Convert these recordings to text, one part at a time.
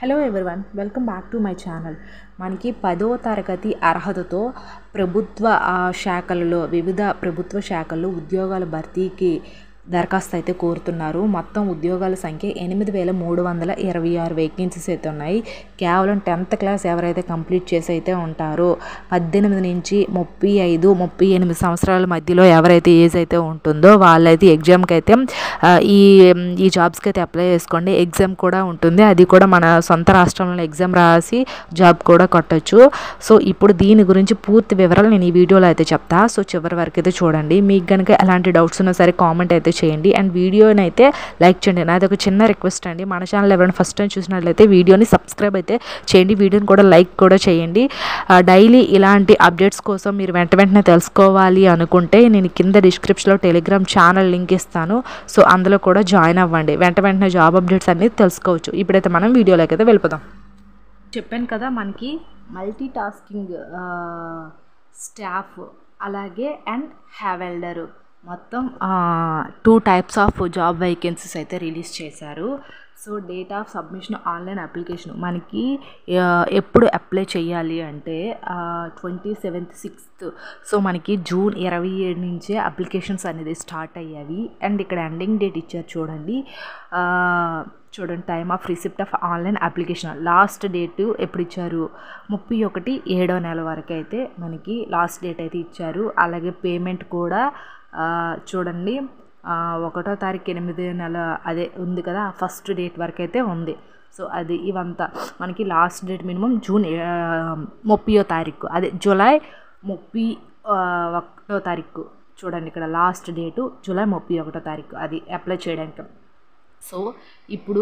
Hello everyone, welcome back to my channel. మనకి 10వ తరగతి అర్హతతో ప్రభుత్వ శాఖలలో వివిధ ప్రభుత్వ శాఖల్లో ఉద్యోగాల భర్తీకి దరఖాస్తు అయితే కోరుతున్నారు. మొత్తం ఉద్యోగాల సంఖ్య 8,326 వేకెన్సీస్ అయితే ఉన్నాయి. కేవలం 10th క్లాస్ ఎవరైతే కంప్లీట్ చేసి అయితే ఉంటారో 18 నుంచి 35-38 సంవత్సరాల మధ్యలో ఎవరైతే ఏజ్ అయితే ఉంటుందో వాళ్ళైతే ఎగ్జామ్కి అయితే ఈ జాబ్స్కి అయితే అప్లై చేసుకోండి. ఎగ్జామ్ కూడా ఉంటుంది, అది కూడా మన సొంత రాష్ట్రంలో ఎగ్జామ్ రాసి జాబ్ కూడా కొట్టచ్చు. సో ఇప్పుడు దీని గురించి పూర్తి వివరాలు నేను ఈ వీడియోలో అయితే చెప్తా. సో చివరి వరకు అయితే చూడండి. మీకు కనుక ఎలాంటి డౌట్స్ ఉన్నా సరే కామెంట్ అయితే చేయండి అండ్ వీడియోని అయితే లైక్ చేయండి. నాది ఒక చిన్న రిక్వెస్ట్ అండి, మన ఛానల్ ఎవరైనా ఫస్ట్ టైం చూసినట్లయితే వీడియోని సబ్స్క్రైబ్ అయితే చేయండి, వీడియోని కూడా లైక్ కూడా చేయండి. డైలీ ఇలాంటి అప్డేట్స్ కోసం మీరు వెంటనే తెలుసుకోవాలి అనుకుంటే నేను కింద డిస్క్రిప్షన్లో టెలిగ్రామ్ ఛానల్ లింక్ ఇస్తాను. సో అందులో కూడా జాయిన్ అవ్వండి, వెంటనే జాబ్ అప్డేట్స్ అన్నీ తెలుసుకోవచ్చు. ఇప్పుడైతే మనం వీడియోలోకి అయితే వెళ్ళిపోదాం. చెప్పాను కదా, మనకి మల్టీ టాస్కింగ్ స్టాఫ్ అలాగే అండ్ హ్యావెల్డరు మొత్తం 2 టైప్స్ ఆఫ్ జాబ్ వేకెన్సీస్ అయితే రిలీజ్ చేశారు. So date of submission online application మనకి ఎప్పుడు అప్లై చేయాలి అంటే 27th 6th. సో మనకి జూన్ 27 నుంచే అప్లికేషన్స్ అనేది స్టార్ట్ అయ్యాయి అండ్ ఇక్కడ ఎండింగ్ డేట్ ఇచ్చారు చూడండి. Time of receipt of online application last date ఎప్పుడు ఇచ్చారు, 31/7 నెల వరకు అయితే మనకి లాస్ట్ డేట్ అయితే ఇచ్చారు. అలాగే పేమెంట్ కూడా చూడండి 1వ తారీఖు 8వ నెల అదే ఉంది కదా, ఫస్ట్ డేట్ వరకు అయితే ఉంది. సో అది ఇవంతా మనకి లాస్ట్ డేట్ మినిమం జూన్ 30వ తారీఖు, అదే జూలై 31వ తారీఖు. చూడండి ఇక్కడ లాస్ట్ డేటు జూలై 31వ తారీఖు అది అప్లై చేయడానికి. సో ఇప్పుడు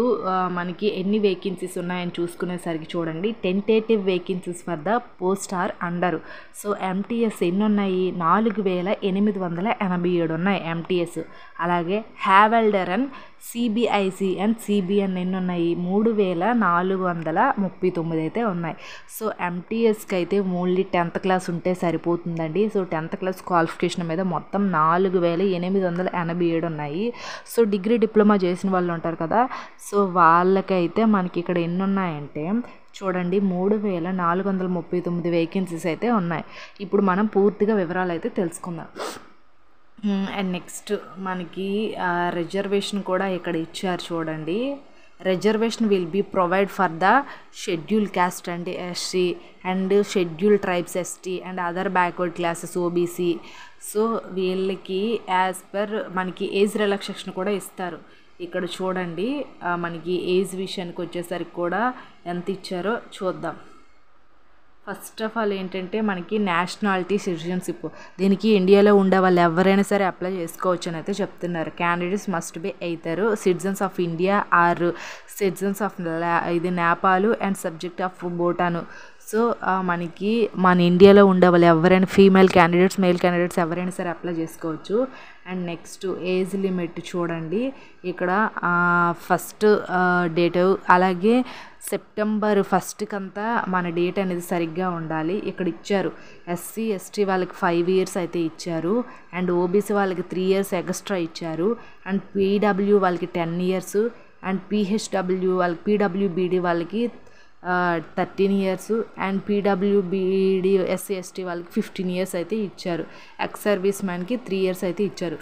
మనకి ఎన్ని వేకెన్సీస్ ఉన్నాయని చూసుకునేసరికి చూడండి, tentative vacancies for the post are under. So MTS ఎన్ని ఉన్నాయి, 4,887 ఉన్నాయి ఎంటీఎస్. అలాగే havaldar and CBIC and CBN ఎన్ని ఉన్నాయి, 3,439 అయితే ఉన్నాయి. సో ఎంటీఎస్కి అయితే ఓన్లీ 10th క్లాస్ ఉంటే సరిపోతుందండి. సో 10th క్లాస్ క్వాలిఫికేషన్ మీద మొత్తం 4,887 ఉన్నాయి. సో డిగ్రీ డిప్లొమా చేసిన వాళ్ళు ఉంటారు కదా, సో వాళ్ళకైతే మనకి ఇక్కడ ఎన్ని ఉన్నాయంటే చూడండి 3,439 వేకెన్సీస్ అయితే ఉన్నాయి. ఇప్పుడు మనం పూర్తిగా వివరాలు అయితే తెలుసుకుందాం. అండ్ నెక్స్ట్ మనకి రిజర్వేషన్ కూడా ఇక్కడ ఇచ్చారు చూడండి. Reservation will be provide for the schedule caste and SC and schedule tribes ST and other backward classes OBC. So వీళ్ళకి యాజ్ పర్ మనకి ఏజ్ రిలాక్సేషన్ కూడా ఇస్తారు. ఇక్కడ చూడండి మనకి ఏజ్ విషయానికి వచ్చేసరికి కూడా ఎంత ఇచ్చారో చూద్దాం. ఫస్ట్ ఆఫ్ ఆల్ ఏంటంటే మనకి నేషనాలిటీ సిటిజన్షిప్, దీనికి ఇండియాలో ఉండే వాళ్ళు ఎవరైనా సరే అప్లై చేసుకోవచ్చు అని అయితే చెప్తున్నారు. క్యాండిడేట్స్ మస్ట్ బి అవుతారు citizens of India or citizens of ఇది Nepal and subject of Bhutan. So మనకి మన ఇండియాలో ఉండే వాళ్ళు ఎవరైనా ఫీమేల్ క్యాండిడేట్స్ మేల్ క్యాండిడేట్స్ ఎవరైనా సరే అప్లై చేసుకోవచ్చు. అండ్ నెక్స్ట్ ఏజ్ లిమిట్ చూడండి ఇక్కడ ఫస్ట్ డేట్, అలాగే సెప్టెంబర్ 1st కంతా మన డేట్ అనేది సరిగ్గా ఉండాలి. ఇక్కడ ఇచ్చారు ఎస్సీ ఎస్టీ వాళ్ళకి 5 years అయితే ఇచ్చారు అండ్ ఓబీసీ వాళ్ళకి 3 years ఎక్స్ట్రా ఇచ్చారు అండ్ పీడబ్ల్యూ వాళ్ళకి 10 years అండ్ పిహెచ్డబ్ల్యూ వాళ్ళకి పీడబ్ల్యూబీడీ వాళ్ళకి 13 years and PWBD SC ST వాళ్ళకి 15 years అయితే ఇచ్చారు. ఎక్స్ సర్వీస్ మ్యాన్కి 3 years అయితే ఇచ్చారు.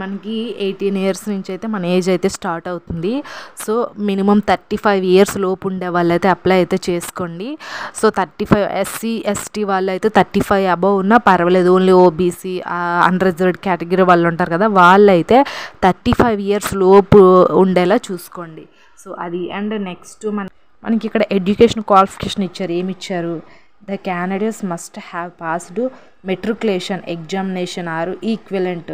మనకి 18 years నుంచి అయితే మన ఏజ్ అయితే స్టార్ట్ అవుతుంది. సో మినిమం 35 years లోపు ఉండే వాళ్ళైతే అప్లై అయితే చేసుకోండి. సో 35 ఎస్సీ ఎస్టీ వాళ్ళు అయితే 35 అబవ్ ఉన్నా పర్వాలేదు, ఓన్లీ ఓబీసీ అన్రిజర్వ్డ్ కేటగిరీ వాళ్ళు ఉంటారు కదా, వాళ్ళైతే 35 years లోపు ఉండేలా చూసుకోండి. సో అది అండ్ నెక్స్ట్ మనకి ఇక్కడ ఎడ్యుకేషన్ క్వాలిఫికేషన్ ఇచ్చారు. ఏమి ఇచ్చారు, the candidates must have passed matriculation examination or equivalent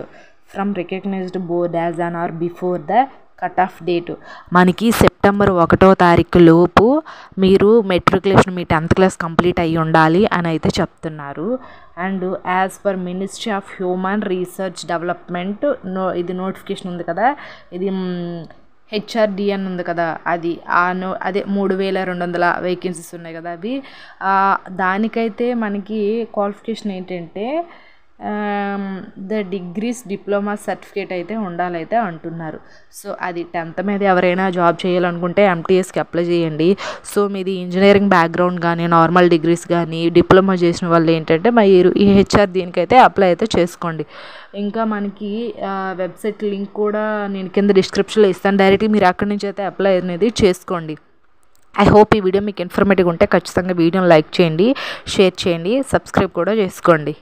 from recognised board as on or before the cut off date. మనకి సెప్టెంబర్ 1వ తారీఖు లోపు మీరు మెట్రికులేషన్ మీ 10th క్లాస్ కంప్లీట్ అయ్యి ఉండాలి అని అయితే చెప్తున్నారు. And as per ministry of human research development ఇది నోటిఫికేషన్ ఉంది కదా, ఇది హెచ్ఆర్డిఎన్ ఉంది కదా, అది అదే 3,200 వేకెన్సీస్ ఉన్నాయి కదా అవి. దానికైతే మనకి క్వాలిఫికేషన్ ఏంటంటే ద డిగ్రీస్ డిప్లొమా సర్టిఫికేట్ అయితే ఉండాలైతే అంటున్నారు. సో అది 10th మీద ఎవరైనా జాబ్ చేయాలనుకుంటే ఎంటీఎస్కి అప్లై చేయండి. సో మీది ఇంజనీరింగ్ బ్యాక్గ్రౌండ్ కానీ నార్మల్ డిగ్రీస్ కానీ డిప్లొమా చేసిన వాళ్ళు ఏంటంటే మీరు ఈ హెచ్ఆర్ దీనికైతే అప్లై అయితే చేసుకోండి. ఇంకా మనకి వెబ్సైట్ లింక్ కూడా నేను కింద డిస్క్రిప్షన్లో ఇస్తాను, డైరెక్ట్గా మీరు అక్కడి నుంచి అయితే అప్లై అనేది చేసుకోండి. ఐ హోప్ ఈ వీడియో మీకు ఇన్ఫర్మేటివ్గా ఉంటే ఖచ్చితంగా వీడియోని లైక్ చేయండి, షేర్ చేయండి, సబ్స్క్రైబ్ కూడా చేసుకోండి.